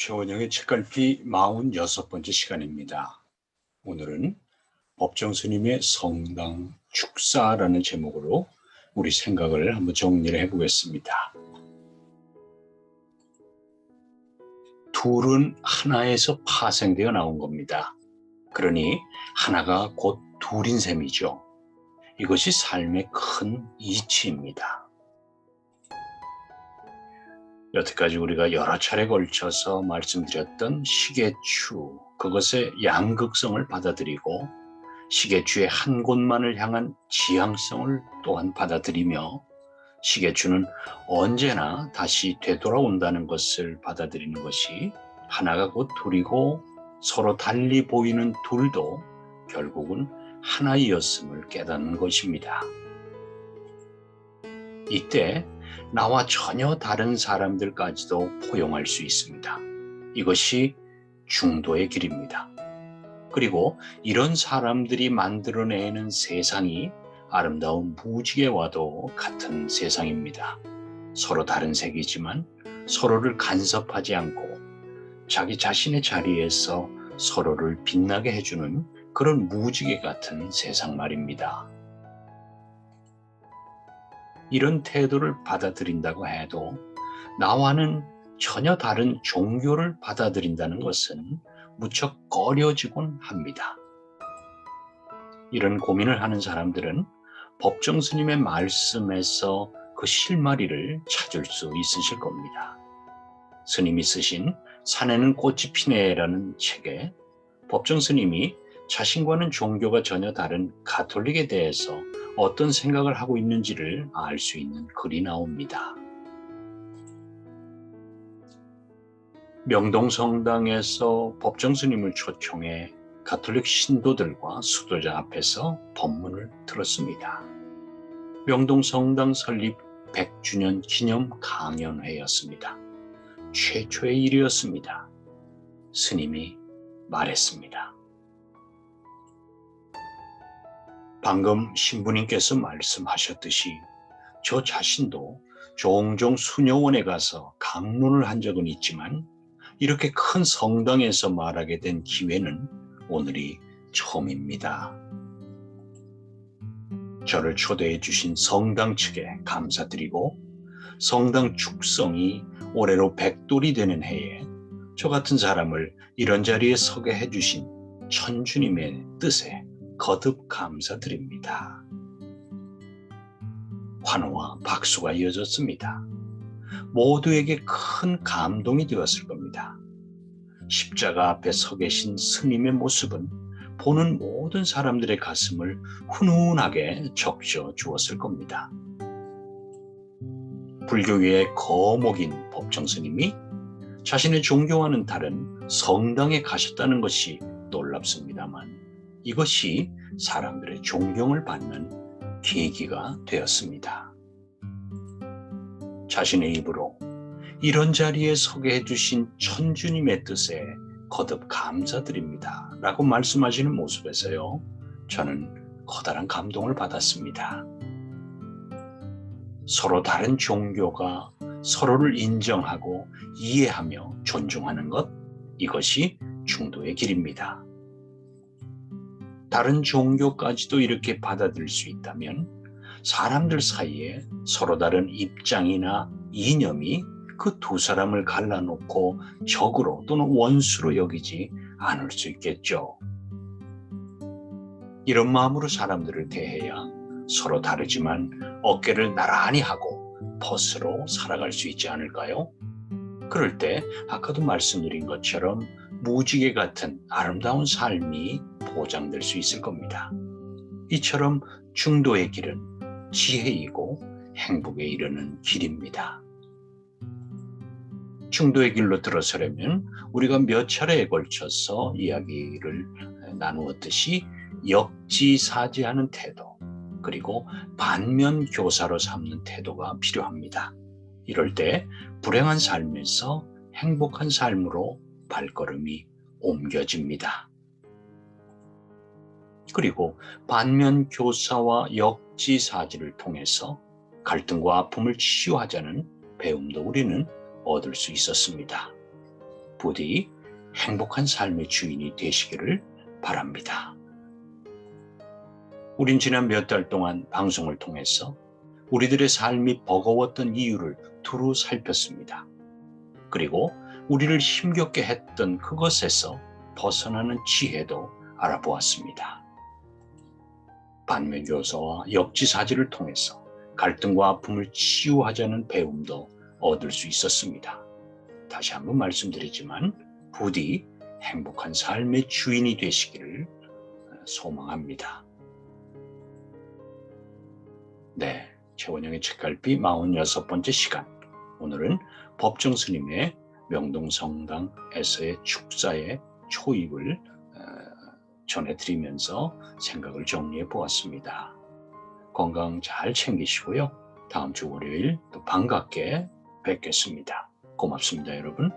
최원영의 책갈피 46번째 시간입니다. 오늘은 법정 스님의 성당 축사라는 제목으로 우리 생각을 한번 정리를 해보겠습니다. 둘은 하나에서 파생되어 나온 겁니다. 그러니 하나가 곧 둘인 셈이죠. 이것이 삶의 큰 이치입니다. 여태까지 우리가 여러 차례 걸쳐서 말씀드렸던 시계추, 그것의 양극성을 받아들이고 시계추의 한 곳만을 향한 지향성을 또한 받아들이며 시계추는 언제나 다시 되돌아온다는 것을 받아들이는 것이 하나가 곧 둘이고 서로 달리 보이는 둘도 결국은 하나이었음을 깨닫는 것입니다. 이때 나와 전혀 다른 사람들까지도 포용할 수 있습니다. 이것이 중도의 길입니다. 그리고 이런 사람들이 만들어내는 세상이 아름다운 무지개와도 같은 세상입니다. 서로 다른 색이지만 서로를 간섭하지 않고 자기 자신의 자리에서 서로를 빛나게 해주는 그런 무지개 같은 세상 말입니다. 이런 태도를 받아들인다고 해도 나와는 전혀 다른 종교를 받아들인다는 것은 무척 꺼려지곤 합니다. 이런 고민을 하는 사람들은 법정 스님의 말씀에서 그 실마리를 찾을 수 있으실 겁니다. 스님이 쓰신 산에는 꽃이 피네라는 책에 법정 스님이 자신과는 종교가 전혀 다른 가톨릭에 대해서 어떤 생각을 하고 있는지를 알 수 있는 글이 나옵니다. 명동성당에서 법정 스님을 초청해 가톨릭 신도들과 수도자 앞에서 법문을 들었습니다. 명동성당 설립 100주년 기념 강연회였습니다. 최초의 일이었습니다. 스님이 말했습니다. 방금 신부님께서 말씀하셨듯이 저 자신도 종종 수녀원에 가서 강론을 한 적은 있지만 이렇게 큰 성당에서 말하게 된 기회는 오늘이 처음입니다. 저를 초대해 주신 성당 측에 감사드리고 성당 축성이 올해로 100돌이 되는 해에 저 같은 사람을 이런 자리에 서게 해주신 천주님의 뜻에 거듭 감사드립니다. 환호와 박수가 이어졌습니다. 모두에게 큰 감동이 되었을 겁니다. 십자가 앞에 서 계신 스님의 모습은 보는 모든 사람들의 가슴을 훈훈하게 적셔 주었을 겁니다. 불교계의 거목인 법정 스님이 자신의 종교와는 다른 성당에 가셨다는 것이 놀랍습니다만 이것이 사람들의 존경을 받는 계기가 되었습니다. 자신의 입으로 이런 자리에 서게 해주신 천주님의 뜻에 거듭 감사드립니다 라고 말씀하시는 모습에서요, 저는 커다란 감동을 받았습니다. 서로 다른 종교가 서로를 인정하고 이해하며 존중하는 것, 이것이 중도의 길입니다. 다른 종교까지도 이렇게 받아들일 수 있다면 사람들 사이에 서로 다른 입장이나 이념이 그 두 사람을 갈라놓고 적으로 또는 원수로 여기지 않을 수 있겠죠. 이런 마음으로 사람들을 대해야 서로 다르지만 어깨를 나란히 하고 벗으로 살아갈 수 있지 않을까요? 그럴 때 아까도 말씀드린 것처럼 무지개 같은 아름다운 삶이 보장될 수 있을 겁니다. 이처럼 중도의 길은 지혜이고 행복에 이르는 길입니다. 중도의 길로 들어서려면 우리가 몇 차례에 걸쳐서 이야기를 나누었듯이 역지사지하는 태도, 그리고 반면교사로 삼는 태도가 필요합니다. 이럴 때 불행한 삶에서 행복한 삶으로 발걸음이 옮겨집니다. 그리고 반면교사와 역지사지를 통해서 갈등과 아픔을 치유하자는 배움도 우리는 얻을 수 있었습니다. 부디 행복한 삶의 주인이 되시기를 바랍니다. 우린 지난 몇 달 동안 방송을 통해서 우리들의 삶이 버거웠던 이유를 두루 살폈습니다. 그리고 우리를 힘겹게 했던 그것에서 벗어나는 지혜도 알아보았습니다. 반면교사와 역지사지를 통해서 갈등과 아픔을 치유하자는 배움도 얻을 수 있었습니다. 다시 한번 말씀드리지만 부디 행복한 삶의 주인이 되시기를 소망합니다. 네, 최원영의 책갈피 46번째 시간. 오늘은 법정 스님의 명동성당에서의 축사의 초입을 전해드리면서 생각을 정리해 보았습니다. 건강 잘 챙기시고요. 다음 주 월요일 또 반갑게 뵙겠습니다. 고맙습니다, 여러분.